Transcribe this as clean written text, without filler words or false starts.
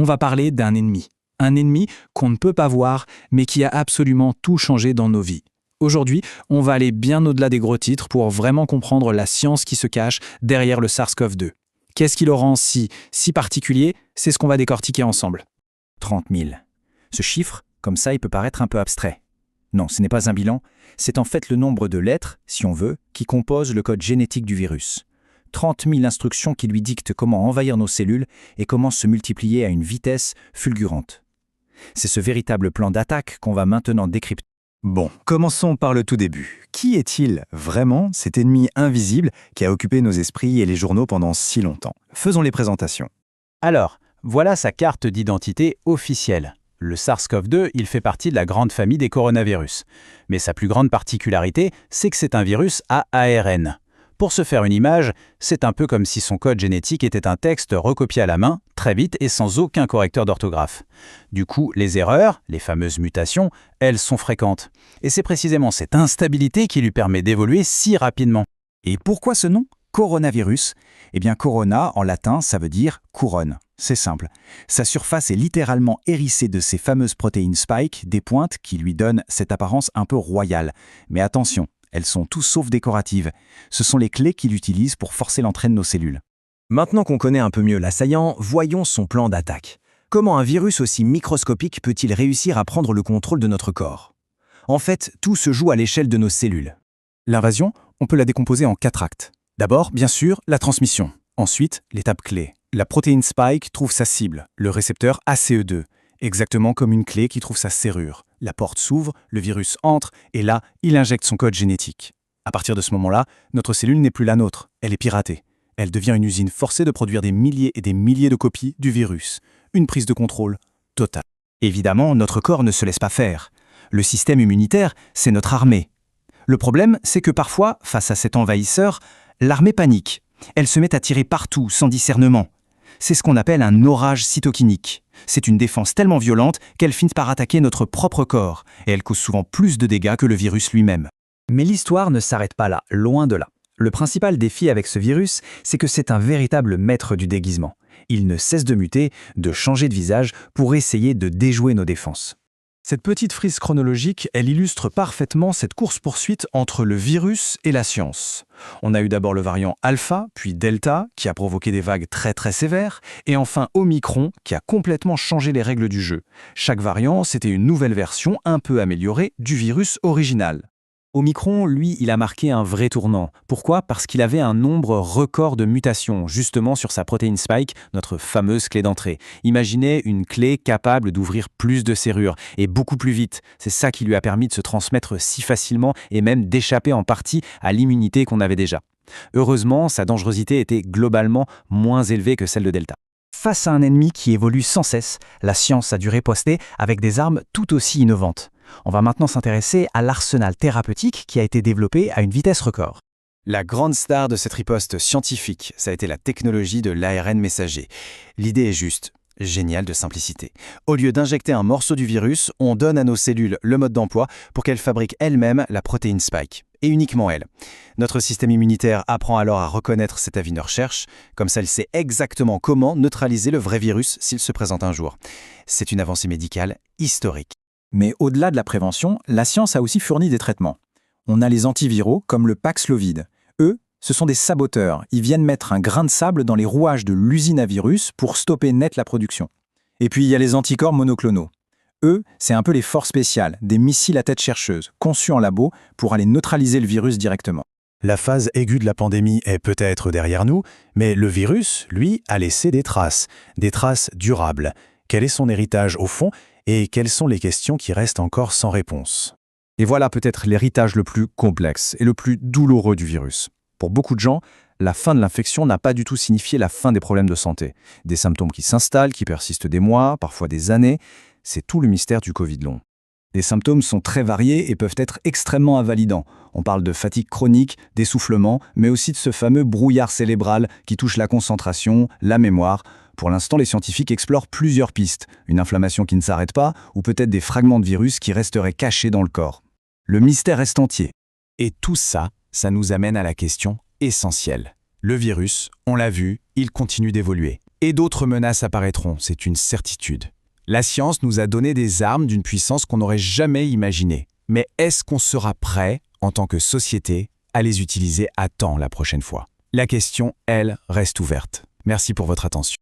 va parler d'un ennemi. Un ennemi qu'on ne peut pas voir, mais qui a absolument tout changé dans nos vies. Aujourd'hui, on va aller bien au-delà des gros titres pour vraiment comprendre la science qui se cache derrière le SARS-CoV-2. Qu'est-ce qui le rend si particulier? C'est ce qu'on va décortiquer ensemble. 30 000. Ce chiffre, comme ça, il peut paraître un peu abstrait. Non, ce n'est pas un bilan, c'est en fait le nombre de lettres, si on veut, qui composent le code génétique du virus. 30 000 instructions qui lui dictent comment envahir nos cellules et comment se multiplier à une vitesse fulgurante. C'est ce véritable plan d'attaque qu'on va maintenant décrypter. Bon, commençons par le tout début. Qui est-il vraiment, cet ennemi invisible qui a occupé nos esprits et les journaux pendant si longtemps? Faisons les présentations. Alors, voilà sa carte d'identité officielle. Le SARS-CoV-2, il fait partie de la grande famille des coronavirus. Mais sa plus grande particularité, c'est que c'est un virus à ARN. Pour se faire une image, c'est un peu comme si son code génétique était un texte recopié à la main, très vite et sans aucun correcteur d'orthographe. Du coup, les erreurs, les fameuses mutations, elles sont fréquentes. Et c'est précisément cette instabilité qui lui permet d'évoluer si rapidement. Et pourquoi ce nom? Coronavirus? Eh bien, corona, en latin, ça veut dire couronne. C'est simple. Sa surface est littéralement hérissée de ces fameuses protéines spike, des pointes qui lui donnent cette apparence un peu royale. Mais attention, elles sont tout sauf décoratives. Ce sont les clés qu'il utilise pour forcer l'entrée de nos cellules. Maintenant qu'on connaît un peu mieux l'assaillant, voyons son plan d'attaque. Comment un virus aussi microscopique peut-il réussir à prendre le contrôle de notre corps? En fait, tout se joue à l'échelle de nos cellules. L'invasion, on peut la décomposer en 4 actes. D'abord, bien sûr, la transmission. Ensuite, l'étape clé. La protéine spike trouve sa cible, le récepteur ACE2, exactement comme une clé qui trouve sa serrure. La porte s'ouvre, le virus entre, et là, il injecte son code génétique. À partir de ce moment-là, notre cellule n'est plus la nôtre, elle est piratée. Elle devient une usine forcée de produire des milliers et des milliers de copies du virus. Une prise de contrôle totale. Évidemment, notre corps ne se laisse pas faire. Le système immunitaire, c'est notre armée. Le problème, c'est que parfois, face à cet envahisseur, l'armée panique. Elle se met à tirer partout, sans discernement. C'est ce qu'on appelle un orage cytokinique. C'est une défense tellement violente qu'elle finit par attaquer notre propre corps, et elle cause souvent plus de dégâts que le virus lui-même. Mais l'histoire ne s'arrête pas là, loin de là. Le principal défi avec ce virus, c'est que c'est un véritable maître du déguisement. Il ne cesse de muter, de changer de visage pour essayer de déjouer nos défenses. Cette petite frise chronologique, elle illustre parfaitement cette course-poursuite entre le virus et la science. On a eu d'abord le variant Alpha, puis Delta, qui a provoqué des vagues très sévères, et enfin Omicron, qui a complètement changé les règles du jeu. Chaque variant, c'était une nouvelle version un peu améliorée du virus original. Omicron, lui, il a marqué un vrai tournant. Pourquoi? Parce qu'il avait un nombre record de mutations, justement sur sa protéine spike, notre fameuse clé d'entrée. Imaginez une clé capable d'ouvrir plus de serrures, et beaucoup plus vite. C'est ça qui lui a permis de se transmettre si facilement, et même d'échapper en partie à l'immunité qu'on avait déjà. Heureusement, sa dangerosité était globalement moins élevée que celle de Delta. Face à un ennemi qui évolue sans cesse, la science a dû riposter avec des armes tout aussi innovantes. On va maintenant s'intéresser à l'arsenal thérapeutique qui a été développé à une vitesse record. La grande star de cette riposte scientifique, ça a été la technologie de l'ARN messager. L'idée est juste, géniale de simplicité. Au lieu d'injecter un morceau du virus, on donne à nos cellules le mode d'emploi pour qu'elles fabriquent elles-mêmes la protéine spike. Et uniquement elle. Notre système immunitaire apprend alors à reconnaître cet avis de recherche, comme ça elle sait exactement comment neutraliser le vrai virus s'il se présente un jour. C'est une avancée médicale historique. Mais au-delà de la prévention, la science a aussi fourni des traitements. On a les antiviraux comme le Paxlovid. Eux, ce sont des saboteurs. Ils viennent mettre un grain de sable dans les rouages de l'usine à virus pour stopper net la production. Et puis il y a les anticorps monoclonaux. Eux, c'est un peu les forces spéciales, des missiles à tête chercheuse, conçus en labo pour aller neutraliser le virus directement. La phase aiguë de la pandémie est peut-être derrière nous, mais le virus, lui, a laissé des traces durables. Quel est son héritage au fond et quelles sont les questions qui restent encore sans réponse? Et voilà peut-être l'héritage le plus complexe et le plus douloureux du virus. Pour beaucoup de gens, la fin de l'infection n'a pas du tout signifié la fin des problèmes de santé. Des symptômes qui s'installent, qui persistent des mois, parfois des années, c'est tout le mystère du Covid long. Les symptômes sont très variés et peuvent être extrêmement invalidants. On parle de fatigue chronique, d'essoufflement, mais aussi de ce fameux brouillard cérébral qui touche la concentration, la mémoire. Pour l'instant, les scientifiques explorent plusieurs pistes. Une inflammation qui ne s'arrête pas, ou peut-être des fragments de virus qui resteraient cachés dans le corps. Le mystère reste entier. Et tout ça, ça nous amène à la question essentielle. Le virus, on l'a vu, il continue d'évoluer. Et d'autres menaces apparaîtront, c'est une certitude. La science nous a donné des armes d'une puissance qu'on n'aurait jamais imaginée. Mais est-ce qu'on sera prêt, en tant que société, à les utiliser à temps la prochaine fois? La question, elle, reste ouverte. Merci pour votre attention.